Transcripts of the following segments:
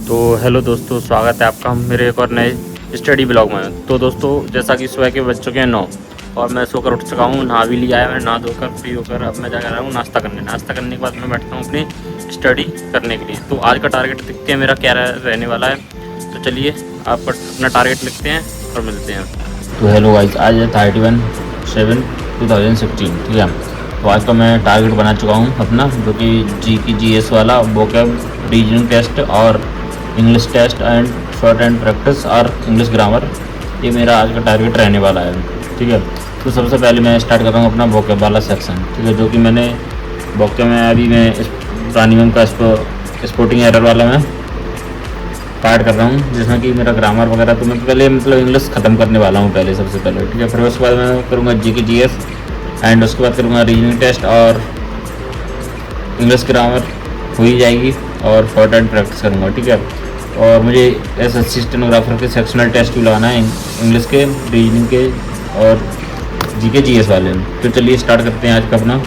तो हेलो दोस्तों, स्वागत है आपका मेरे एक और नए स्टडी ब्लॉग में। तो दोस्तों, जैसा कि सुबह के बज चुके हैं 9 और मैं सोकर उठ चुका हूँ, नहा भी लिया है। मैं नहा धोकर फ्री होकर अब मैं जा रहा हूँ नाश्ता करने। नाश्ता करने के बाद मैं बैठता हूँ अपनी स्टडी करने के लिए। तो आज का टारगेट देखते हैं मेरा क्या रहने वाला है। तो चलिए आप अपना टारगेट लिखते हैं और मिलते हैं। तो हेलो गाइस, आज है 31/7/2016, ठीक है। तो आज का मैं टारगेट बना चुका हूँ अपना, जो कि GS वाला वोकैब रीजनिंग टेस्ट और English test and short and practice और इंग्लिश ग्रामर। ये मेरा आज का टारगेट रहने वाला है, ठीक है। तो सबसे पहले मैं स्टार्ट कर रहा हूँ अपना वोकैब वाला सेक्शन, ठीक है, जो कि मैंने वोकैब में अभी मैं पुरानी मैम का स्पोर्टिंग एरर वाला मैं पार्ट कर रहा हूँ, जिसमें कि मेरा ग्रामर वगैरह तो मैं पहले इंग्लिश ख़त्म करने वाला हूँ पहले, सबसे पहले, ठीक है। फिर उसके बाद मैं करूँगा GS एंड उसके बाद करूँगा रीजनिंग टेस्ट और इंग्लिश ग्रामर हो ही जाएगी और शॉर्ट एंड प्रैक्टिस करूँगा, ठीक है। और मुझे SSC स्टेनोग्राफर के सेक्शनल टेस्ट भी लगाना है, इंग्लिश के, रीजनिंग के और GS वाले। तो चलिए स्टार्ट करते हैं आज का अपना।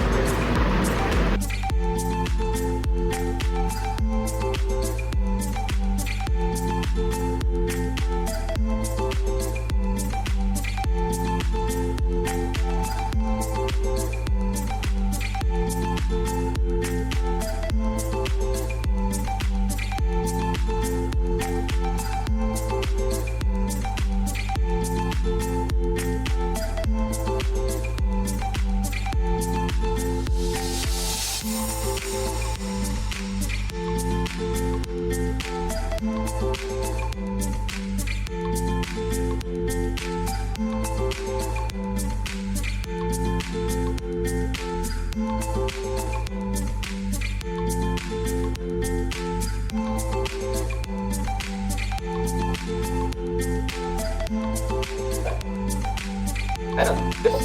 है ना। देखो,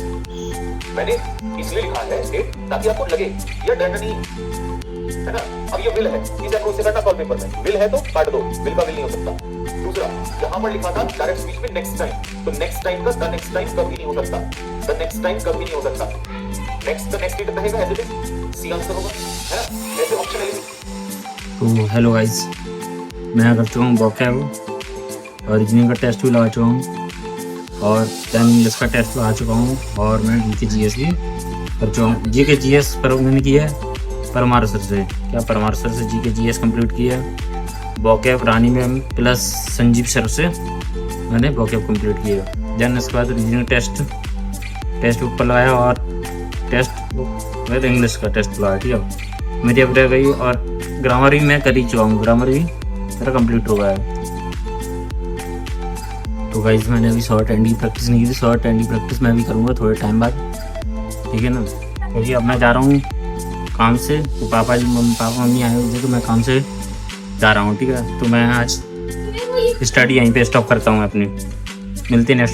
मैंने इसलिए लिखा है डेट ताकि आपको लगे ये डर नहीं है ना। अब ये विल है, इसे अप्रोच से करना सॉल्व पेपर में। विल है तो काट दो, विल का विल नहीं हो सकता। दूसरा, यहाँ पर लिखा था डायरेक्ट स्पीच में नेक्स्ट टाइम, तो नेक्स्ट टाइम का द नेक्स्ट टाइम कभी नहीं हो सकता। द नेक्स्ट टाइम कभी नहीं हो सकता। नेक्स्ट द नेक्स्ट रहेगा, as it is C answer होगा, है ना। ऐसे ऑप्शन है। तो हेलो गाइस, मैं कर चुका हूँ वोकैब और रीजनिंग का टेस्ट भी लगा चुका हूँ और दैन इंग्लिश का टेस्ट लगा चुका हूँ और मैं GS भी कर चुका हूँ। GS पर मैंने किया है परमार सर से, क्या परमार सर से GS कंप्लीट किया है। वोकैब रानी मैम प्लस संजीव सर से मैंने वोकैब कंप्लीट किया। दैन उसके बाद रीजनिंग टेस्ट बुक पर लगाया और टेस्ट इंग्लिश का टेस्ट लगाया, ठीक है। मेरी अब रह गई और ग्रामर भी मैं कर ही चुका हूँ, ग्रामर भी मेरा कंप्लीट हो गया है। तो गाइस, मैंने अभी शॉर्ट एंड की प्रैक्टिस नहीं की थी, शॉर्ट एंड की प्रैक्टिस मैं भी करूँगा थोड़े टाइम बाद, ठीक है ना। क्योंकि अब मैं जा रहा हूँ काम से, तो पापा मम्मी आए हुए थे, तो मैं काम से जा रहा हूँ, ठीक है। तो मैं आज स्टडी यहीं पे स्टॉप करता हूँ अपनी। मिलते हैं नेक्स्ट